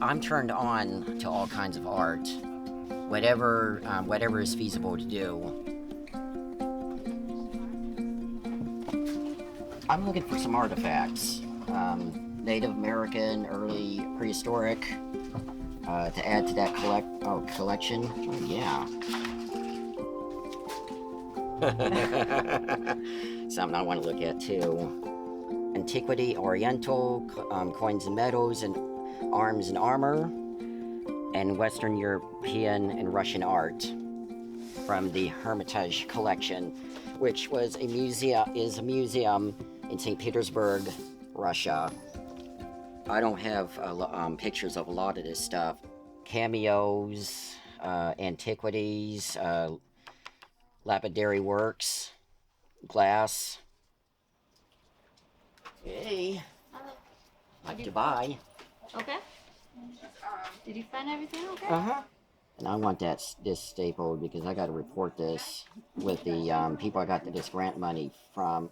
I'm turned on to all kinds of art, whatever is feasible to do. I'm looking for some artifacts, Native American, early prehistoric, to add to that collection. Oh, yeah. Something I want to look at too. Antiquity, Oriental, coins and medals, and arms and armor, and Western European and Russian art from the Hermitage collection, which is a museum in St. Petersburg, Russia. I don't have pictures of a lot of this stuff. Cameos, antiquities, lapidary works, glass. Hey. Like to buy. Okay. Did you find everything okay? Uh-huh. And I want this stapled because I got to report this with the people I got this grant money from.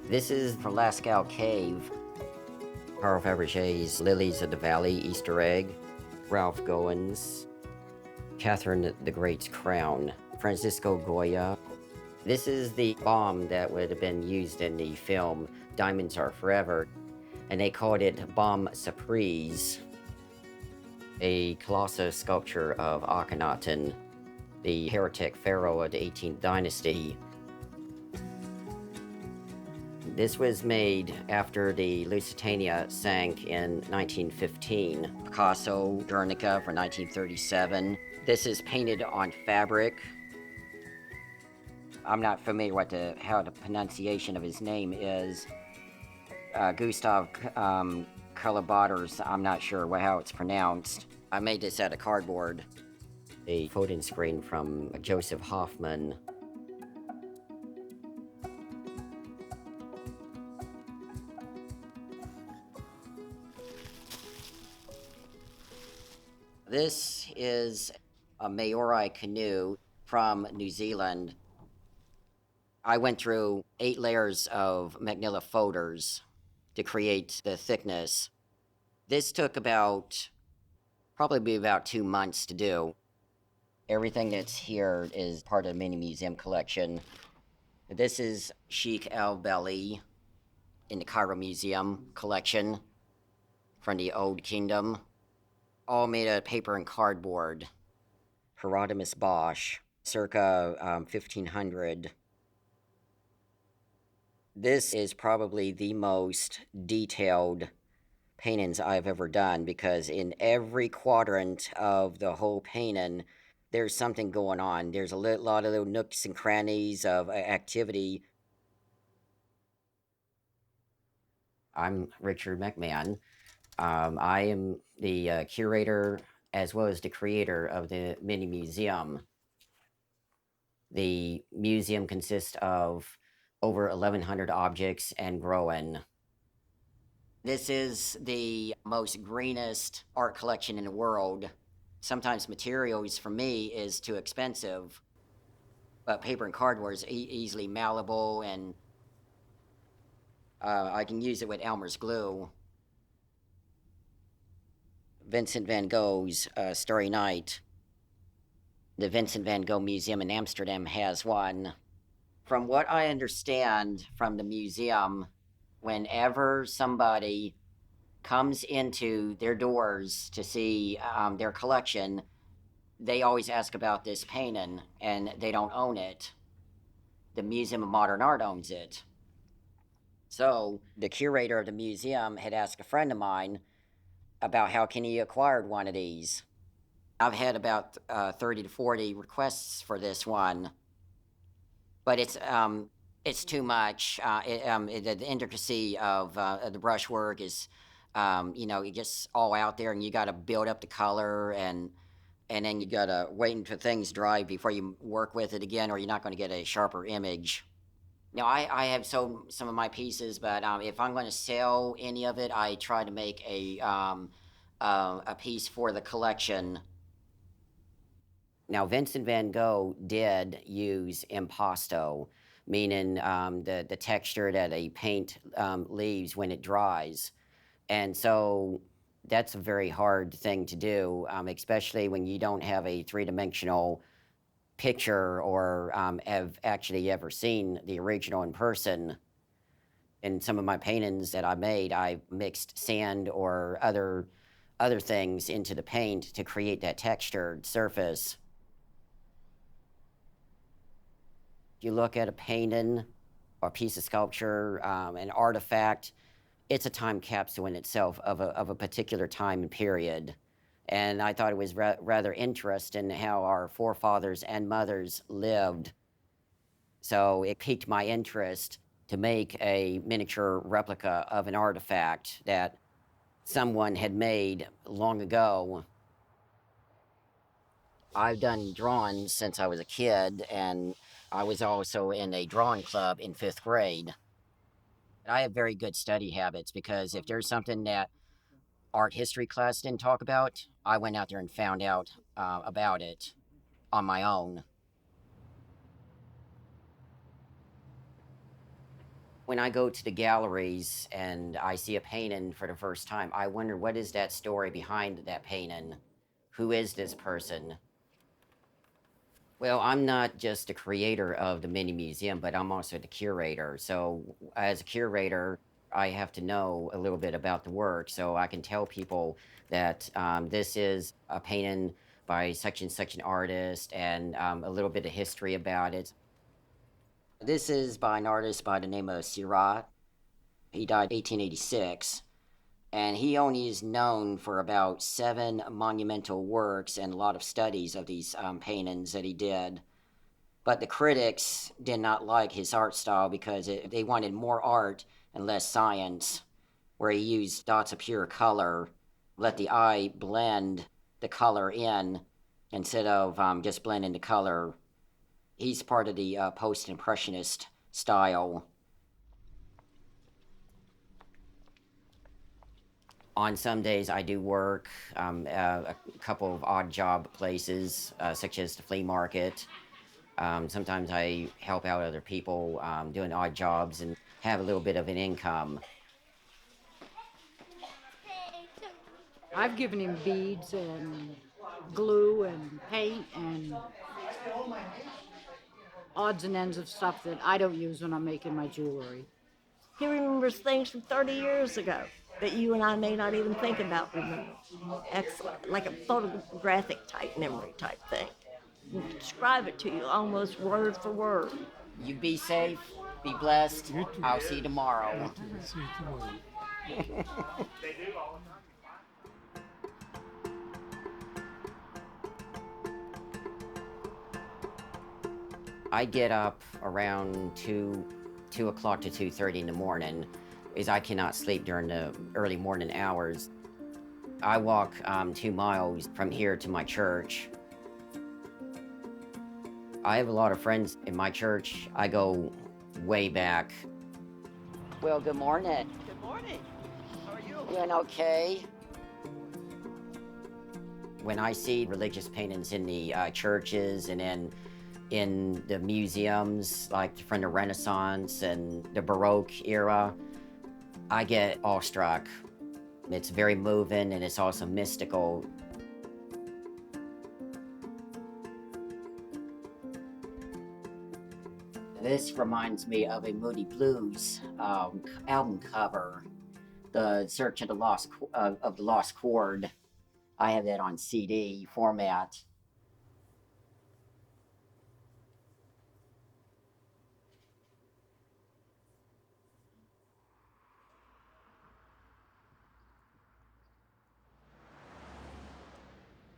This is from Lascaux Cave. Carl Fabergé's Lilies of the Valley Easter egg. Ralph Goins. Catherine the Great's crown. Francisco Goya. This is the bomb that would have been used in the film Diamonds Are Forever, and they called it Bombe Surprise. A colossal sculpture of Akhenaten, the heretic pharaoh of the 18th dynasty. This was made after the Lusitania sank in 1915. Picasso, Guernica for 1937. This is painted on fabric. I'm not familiar with how the pronunciation of his name is. Gustav Kullabaters, I'm not sure how it's pronounced. I made this out of cardboard. A folding screen from Joseph Hoffman. This is a Maori canoe from New Zealand. I went through 8 layers of Manila folders to create the thickness. This took probably about 2 months to do. Everything that's here is part of the mini museum collection. This is Sheikh al-Belly in the Cairo Museum collection from the Old Kingdom. All made out of paper and cardboard. Hieronymus Bosch, circa 1500. This is probably the most detailed paintings I've ever done because in every quadrant of the whole painting, there's something going on. There's a lot of little nooks and crannies of activity. I'm Richard McMahon. I am the curator as well as the creator of the mini museum. The museum consists of over 1,100 objects and growing. This is the most greenest art collection in the world. Sometimes materials for me is too expensive, but paper and cardboard is easily malleable, and I can use it with Elmer's glue. Vincent van Gogh's Starry Night. The Vincent van Gogh Museum in Amsterdam has one. From what I understand from the museum, whenever somebody comes into their doors to see their collection, they always ask about this painting, and they don't own it. The Museum of Modern Art owns it. So the curator of the museum had asked a friend of mine about how can he acquired one of these. I've had about 30 to 40 requests for this one, but it's too much. The intricacy of the brushwork is, it gets all out there, and you got to build up the color, and then you got to wait until things dry before you work with it again, or you're not going to get a sharper image. Now, I have sold some of my pieces, but if I'm going to sell any of it, I try to make a a piece for the collection. Now, Vincent van Gogh did use impasto, meaning the texture that a paint leaves when it dries. And so that's a very hard thing to do, especially when you don't have a three-dimensional picture or have actually ever seen the original in person. In some of my paintings that I made, I mixed sand or other things into the paint to create that textured surface. You look at a painting or a piece of sculpture, an artifact, it's a time capsule in itself of a particular time and period. And I thought it was rather interesting how our forefathers and mothers lived. So it piqued my interest to make a miniature replica of an artifact that someone had made long ago. I've done drawings since I was a kid, and I was also in a drawing club in 5th grade. I have very good study habits because if there's something that art history class didn't talk about, I went out there and found out about it on my own. When I go to the galleries and I see a painting for the first time, I wonder, what is that story behind that painting? Who is this person? Well, I'm not just the creator of the mini museum, but I'm also the curator. So, as a curator, I have to know a little bit about the work so I can tell people that this is a painting by such and such an artist and a little bit of history about it. This is by an artist by the name of Seurat. He died 1886, and he only is known for about 7 monumental works and a lot of studies of these paintings that he did. But the critics did not like his art style because they wanted more art and less science, where he used dots of pure color, let the eye blend the color in instead of just blending the color. He's part of the post-impressionist style. On some days, I do work a couple of odd job places, such as the flea market. Sometimes I help out other people doing odd jobs and have a little bit of an income. I've given him beads and glue and paint and odds and ends of stuff that I don't use when I'm making my jewelry. He remembers things from 30 years ago that you and I may not even think about remembering. Excellent, like a photographic type memory type thing. We'll describe it to you almost word for word. You be safe, be blessed. I'll see you tomorrow. See you tomorrow. I get up around 2 o'clock to 2:30 in the morning, as I cannot sleep during the early morning hours. I walk 2 miles from here to my church. I have a lot of friends in my church. I go way back. Well, good morning. Good morning. How are you? Doing okay? When I see religious paintings in the churches and in the museums, like from the Renaissance and the Baroque era, I get awestruck. It's very moving and it's also mystical. This reminds me of a Moody Blues album cover, "The Search of the Lost Chord." I have that on CD format.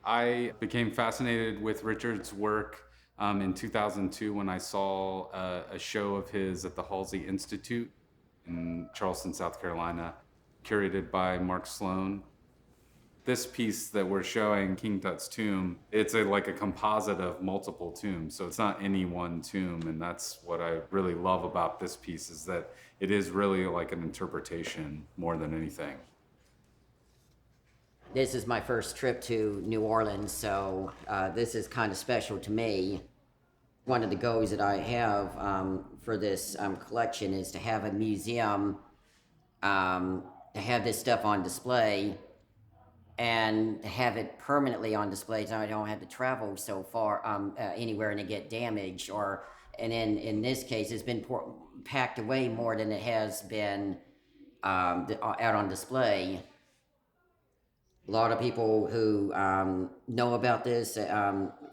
I became fascinated with Richard's work in 2002 when I saw a show of his at the Halsey Institute in Charleston, South Carolina, curated by Mark Sloan. This piece that we're showing, King Tut's tomb, it's like a composite of multiple tombs, so it's not any one tomb, and that's what I really love about this piece, is that it is really like an interpretation more than anything. This is my first trip to New Orleans, so this is kind of special to me. One of the goals that I have for this collection is to have a museum, to have this stuff on display, and to have it permanently on display so I don't have to travel so far anywhere and to get damaged. And in this case, it's been packed away more than it has been out on display. A lot of people who know about this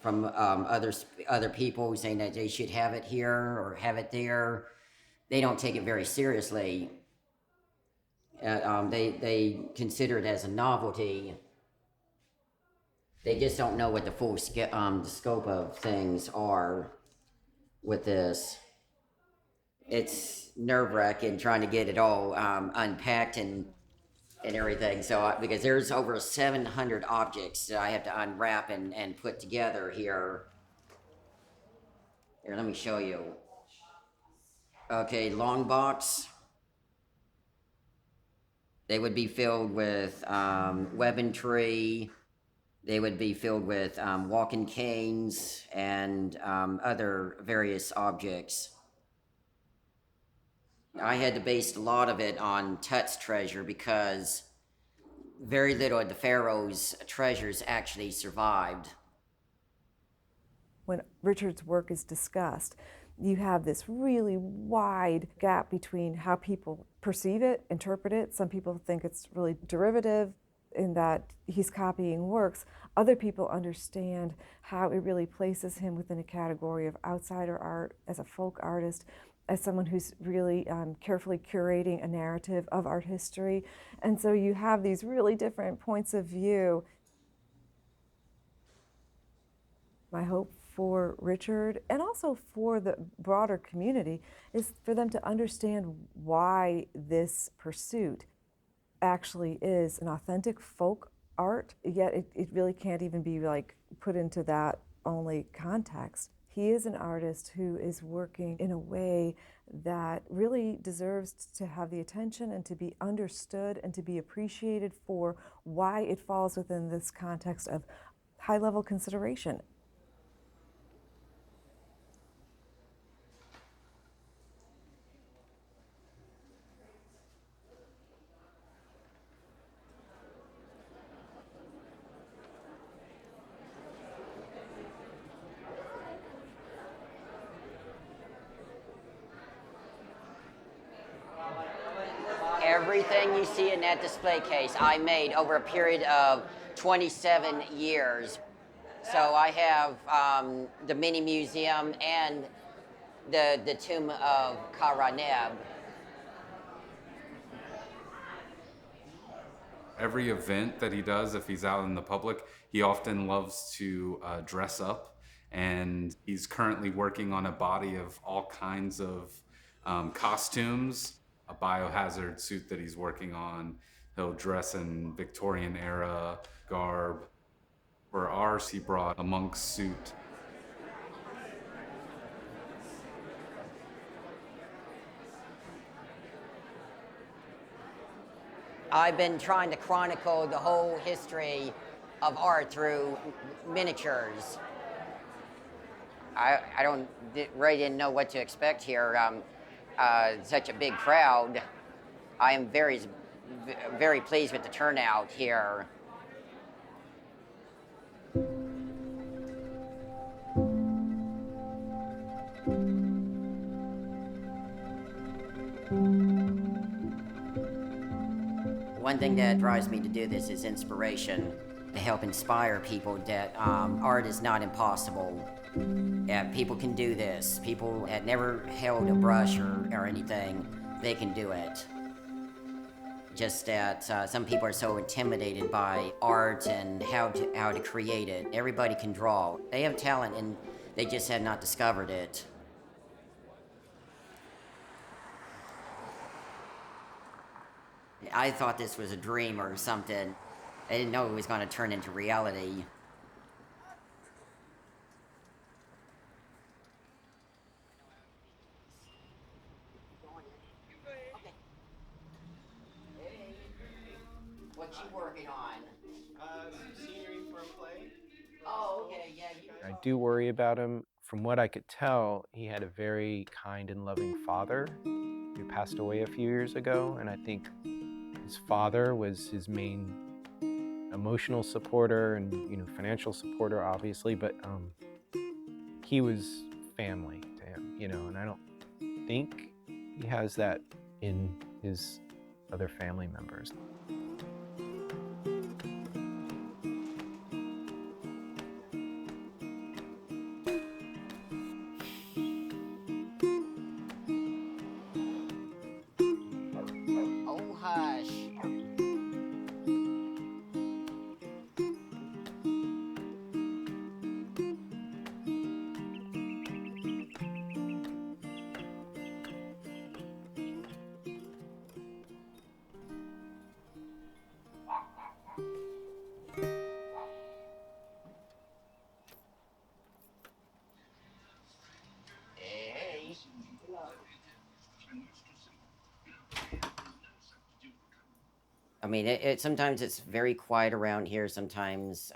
from other people saying that they should have it here or have it there, they don't take it very seriously. They consider it as a novelty. They just don't know what the full the scope of things are with this. It's nerve-wracking trying to get it all unpacked and everything. So because there's over 700 objects that I have to unwrap and put together here. Here, let me show you. Okay, long box. They would be filled with weaponry. They would be filled with walking canes and other various objects. I had to base a lot of it on Tuts treasure because very little of the Pharaoh's treasures actually survived. When Richard's work is discussed, you have this really wide gap between how people perceive it, interpret it. Some people think it's really derivative in that he's copying works. Other people understand how it really places him within a category of outsider art, as a folk artist, as someone who's really carefully curating a narrative of art history. And so you have these really different points of view. My hope for Richard and also for the broader community is for them to understand why this pursuit actually is an authentic folk art, yet it really can't even be like put into that only context. He is an artist who is working in a way that really deserves to have the attention and to be understood and to be appreciated for why it falls within this context of high-level consideration. Everything you see in that display case, I made over a period of 27 years. So I have the mini museum and the tomb of Karaneb. Every event that he does, if he's out in the public, he often loves to dress up. And he's currently working on a body of all kinds of costumes, a biohazard suit that he's working on. He'll dress in Victorian era garb. For ours, he brought a monk's suit. I've been trying to chronicle the whole history of art through miniatures. I really didn't know what to expect here. Such a big crowd. I am very, very pleased with the turnout here. One thing that drives me to do this is inspiration, to help inspire people that art is not impossible. Yeah, people can do this. People that never held a brush or anything, they can do it. Just that some people are so intimidated by art and how to create it. Everybody can draw. They have talent and they just have not discovered it. I thought this was a dream or something. I didn't know it was going to turn into reality. What you working on? some scenery for a play. Oh, okay, yeah. I do worry about him. From what I could tell, he had a very kind and loving father who passed away a few years ago, and I think his father was his main emotional supporter and financial supporter, obviously, but he was family to him, and I don't think he has that in his other family members. Oh, hush. Hey. I mean, sometimes it's very quiet around here. Sometimes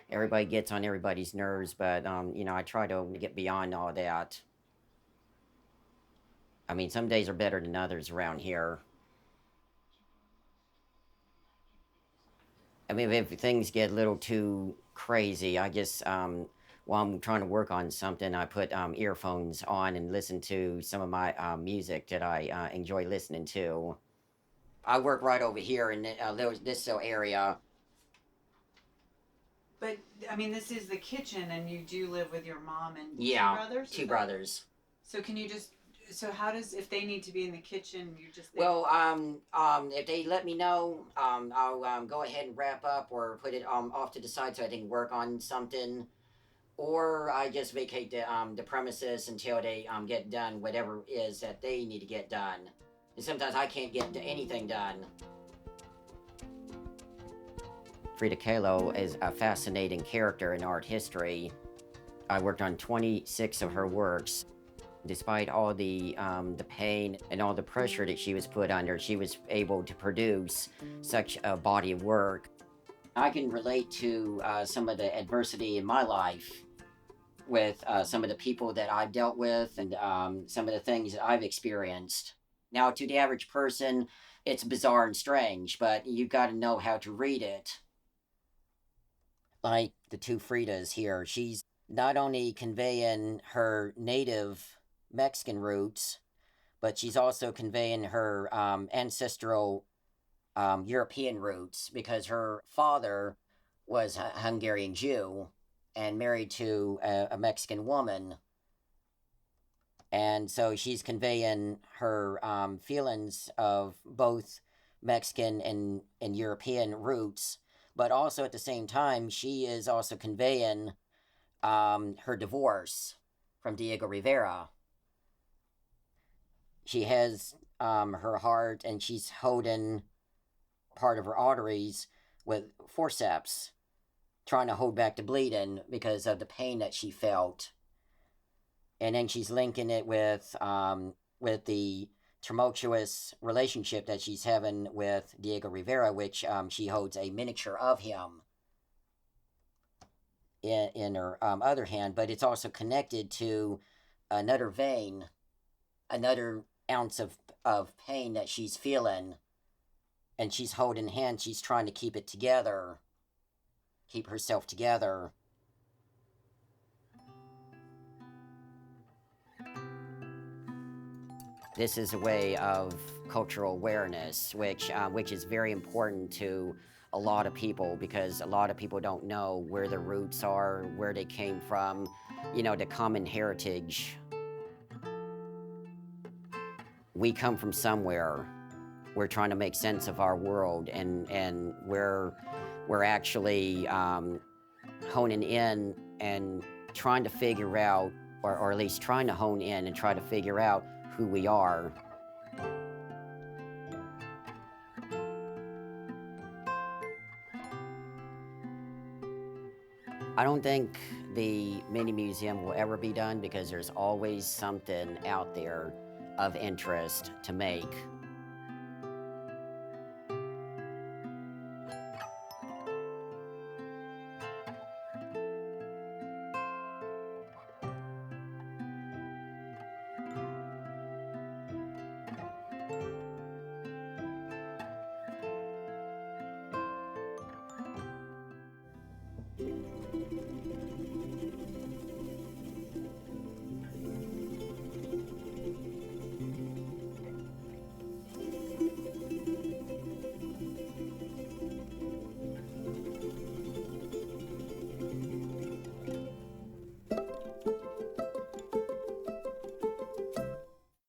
everybody gets on everybody's nerves, but I try to get beyond all that. I mean, some days are better than others around here. I mean, if things get a little too crazy, I just while I'm trying to work on something, I put earphones on and listen to some of my music that I enjoy listening to. I work right over here in this area. But I mean, this is the kitchen, and you do live with your mom and Yeah, two brothers. two brothers. So can you just? So how does if they need to be in the kitchen, you just? Well, if they let me know, I'll go ahead and wrap up or put it off to the side so I can work on something, or I just vacate the premises until they get done whatever it is that they need to get done. And sometimes I can't get anything done. Frida Kahlo is a fascinating character in art history. I worked on 26 of her works. Despite all the pain and all the pressure that she was put under, she was able to produce such a body of work. I can relate to some of the adversity in my life with some of the people that I've dealt with and some of the things that I've experienced. Now, to the average person, it's bizarre and strange, but you've got to know how to read it. Like the two Fridas here, she's not only conveying her native Mexican roots, but she's also conveying her ancestral European roots because her father was a Hungarian Jew and married to a Mexican woman. And so she's conveying her feelings of both Mexican and European roots, but also at the same time, she is also conveying her divorce from Diego Rivera. She has her heart and she's holding part of her arteries with forceps, trying to hold back the bleeding because of the pain that she felt. And then she's linking it with the tumultuous relationship that she's having with Diego Rivera, which she holds a miniature of him in her other hand, but it's also connected to another vein, another ounce of pain that she's feeling, and she's holding hands. She's trying to keep it together, keep herself together. This is a way of cultural awareness, which is very important to a lot of people because a lot of people don't know where their roots are, where they came from, the common heritage. We come from somewhere. We're trying to make sense of our world, and we're actually honing in and trying to figure out, or at least trying to hone in and try to figure out who we are. I don't think the mini museum will ever be done because there's always something out there of interest to make. you.